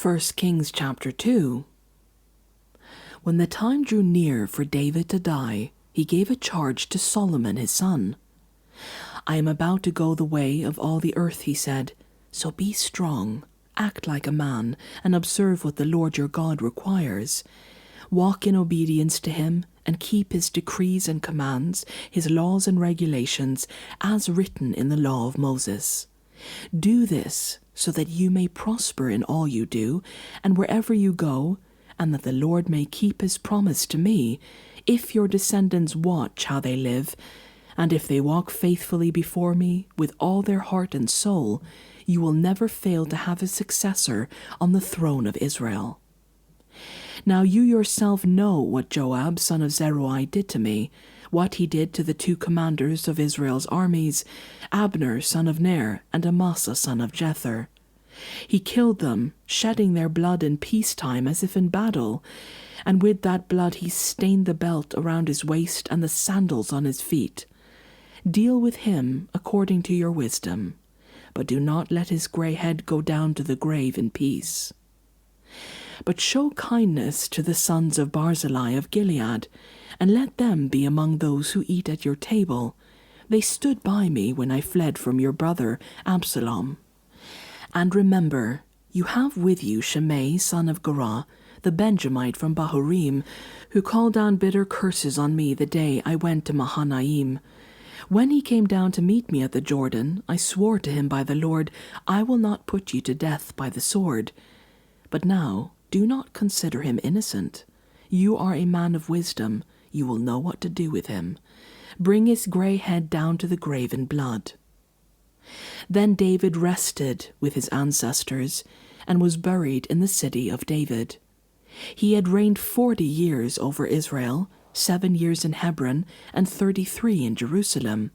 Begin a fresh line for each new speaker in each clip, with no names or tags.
1 Kings chapter 2. When the time drew near for David to die, he gave a charge to Solomon his son. I am about to go the way of all the earth, he said, so be strong, act like a man, and observe what the Lord your God requires. Walk in obedience to him, and keep his decrees and commands, his laws and regulations, as written in the law of Moses. Do this so that you may prosper in all you do, and wherever you go, and that the Lord may keep his promise to me, if your descendants watch how they live, and if they walk faithfully before me with all their heart and soul, you will never fail to have a successor on the throne of Israel. Now you yourself know what Joab, son of Zeruiah, did to me, what he did to the two commanders of Israel's armies, Abner, son of Ner, and Amasa, son of Jether. He killed them, shedding their blood in peacetime as if in battle, and with that blood he stained the belt around his waist and the sandals on his feet. Deal with him according to your wisdom, but do not let his grey head go down to the grave in peace. But show kindness to the sons of Barzillai of Gilead, and let them be among those who eat at your table. They stood by me when I fled from your brother Absalom. And remember, you have with you Shimei, son of Gera, the Benjamite from Bahurim, who called down bitter curses on me the day I went to Mahanaim. When he came down to meet me at the Jordan, I swore to him by the Lord, I will not put you to death by the sword. But now, do not consider him innocent. You are a man of wisdom. You will know what to do with him. Bring his grey head down to the grave in blood. Then David rested with his ancestors and was buried in the city of David. He had reigned 40 years over Israel, 7 years in Hebron, and 33 in Jerusalem.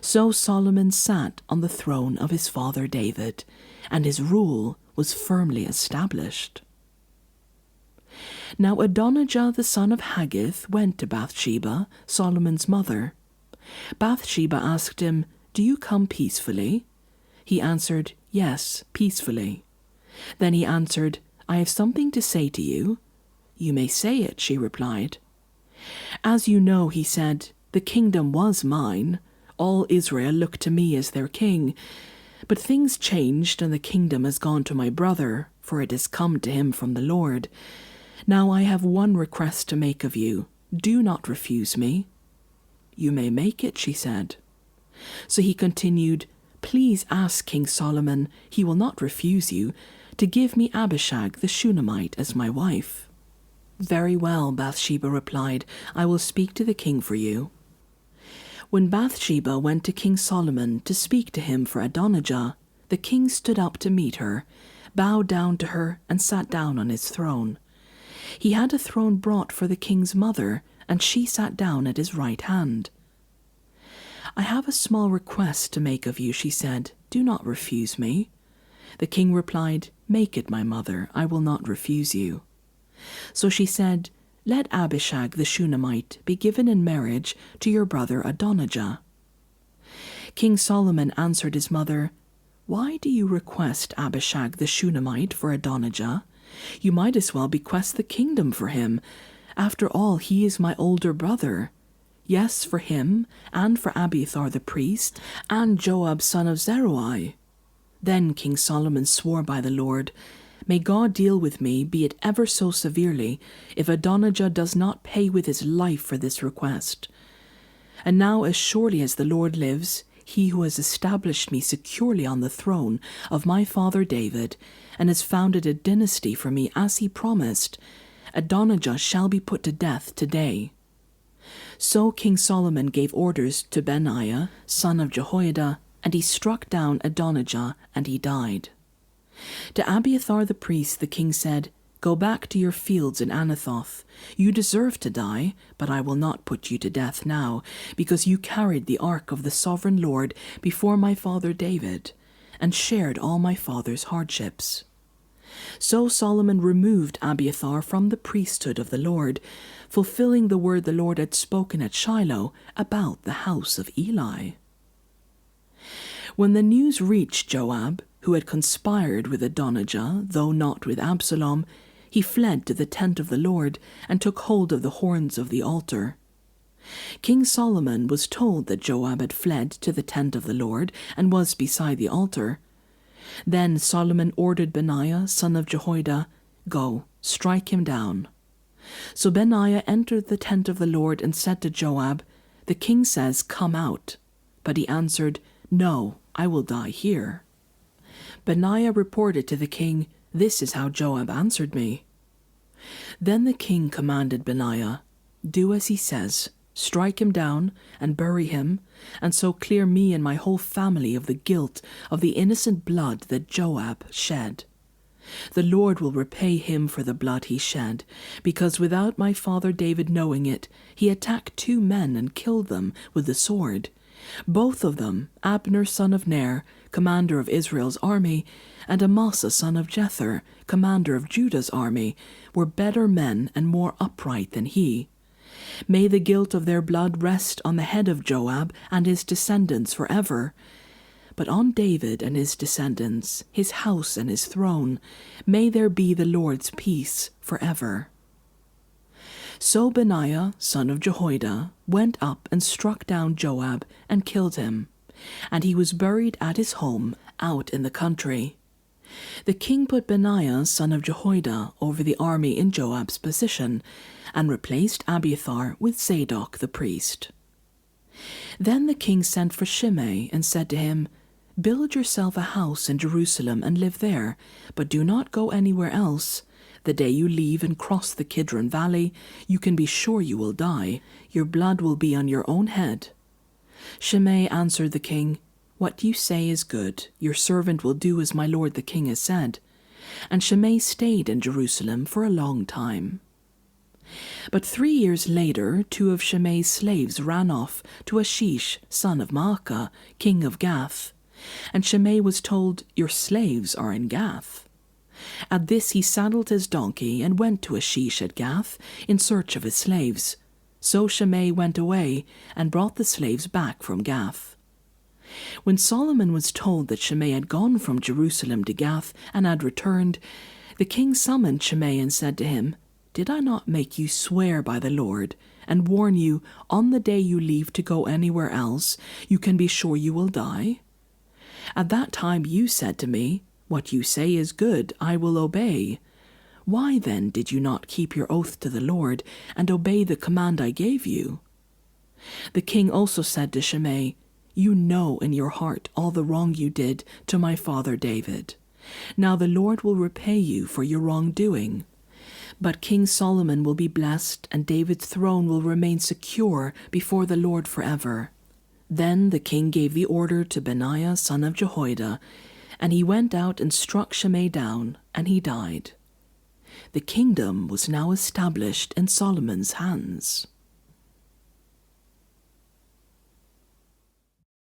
So Solomon sat on the throne of his father David, and his rule was firmly established. Now Adonijah the son of Haggith went to Bathsheba, Solomon's mother. Bathsheba asked him, Do you come peacefully? He answered, Yes, peacefully. Then he answered, I have something to say to you. You may say it, she replied. As you know, he said, the kingdom was mine. All Israel looked to me as their king. But things changed, and the kingdom has gone to my brother, for it has come to him from the Lord. Now I have one request to make of you. Do not refuse me. You may make it, she said. So he continued, Please ask King Solomon, he will not refuse you, to give me Abishag the Shunammite as my wife. Very well, Bathsheba replied, I will speak to the king for you. When Bathsheba went to King Solomon to speak to him for Adonijah, the king stood up to meet her, bowed down to her, and sat down on his throne. He had a throne brought for the king's mother, and she sat down at his right hand. I have a small request to make of you, she said. Do not refuse me. The king replied, Make it, my mother. I will not refuse you. So she said, Let Abishag the Shunammite be given in marriage to your brother Adonijah. King Solomon answered his mother, Why do you request Abishag the Shunammite for Adonijah? You might as well bequest the kingdom for him. After all, he is my older brother. Yes, for him, and for Abiathar the priest, and Joab son of Zeruiah. Then King Solomon swore by the Lord, May God deal with me, be it ever so severely, if Adonijah does not pay with his life for this request. And now, as surely as the Lord lives, he who has established me securely on the throne of my father David, and has founded a dynasty for me as he promised, Adonijah shall be put to death today. So King Solomon gave orders to Benaiah, son of Jehoiada, and he struck down Adonijah, and he died. To Abiathar the priest the king said, Go back to your fields in Anathoth. You deserve to die, but I will not put you to death now, because you carried the ark of the sovereign Lord before my father David, and shared all my father's hardships. So Solomon removed Abiathar from the priesthood of the Lord, fulfilling the word the Lord had spoken at Shiloh about the house of Eli. When the news reached Joab, who had conspired with Adonijah, though not with Absalom, he fled to the tent of the Lord and took hold of the horns of the altar. King Solomon was told that Joab had fled to the tent of the Lord and was beside the altar. Then Solomon ordered Benaiah, son of Jehoiada, "Go, strike him down." So Benaiah entered the tent of the Lord and said to Joab, "The king says, 'Come out.' But he answered, 'No, I will die here.' Benaiah reported to the king, 'This is how Joab answered me.' Then the king commanded Benaiah, 'Do as he says. Strike him down and bury him, and so clear me and my whole family of the guilt of the innocent blood that Joab shed. The Lord will repay him for the blood he shed, because without my father David knowing it, he attacked 2 men and killed them with the sword. Both of them, Abner son of Ner, commander of Israel's army, and Amasa son of Jether, commander of Judah's army, were better men and more upright than he. May the guilt of their blood rest on the head of Joab and his descendants forever. But on David and his descendants, his house and his throne, may there be the Lord's peace forever." So Benaiah, son of Jehoiada, went up and struck down Joab and killed him, and he was buried at his home out in the country. The king put Benaiah, son of Jehoiada, over the army in Joab's position, and replaced Abiathar with Zadok the priest. Then the king sent for Shimei and said to him, "Build yourself a house in Jerusalem and live there, but do not go anywhere else. The day you leave and cross the Kidron Valley, you can be sure you will die. Your blood will be on your own head." Shimei answered the king, "What you say is good. Your servant will do as my lord the king has said." And Shimei stayed in Jerusalem for a long time. But 3 years later, 2 of Shimei's slaves ran off to Ashish, son of Maacah, king of Gath. And Shimei was told, "Your slaves are in Gath." At this he saddled his donkey and went to Ashish at Gath in search of his slaves. So Shimei went away and brought the slaves back from Gath. When Solomon was told that Shimei had gone from Jerusalem to Gath and had returned, the king summoned Shimei and said to him, "Did I not make you swear by the Lord and warn you, on the day you leave to go anywhere else, you can be sure you will die? At that time you said to me, 'What you say is good, I will obey.' Why then did you not keep your oath to the Lord and obey the command I gave you?" The king also said to Shimei, "You know in your heart all the wrong you did to my father David. Now the Lord will repay you for your wrongdoing. But King Solomon will be blessed, and David's throne will remain secure before the Lord forever." Then the king gave the order to Benaiah son of Jehoiada, and he went out and struck Shimei down, and he died. The kingdom was now established in Solomon's hands.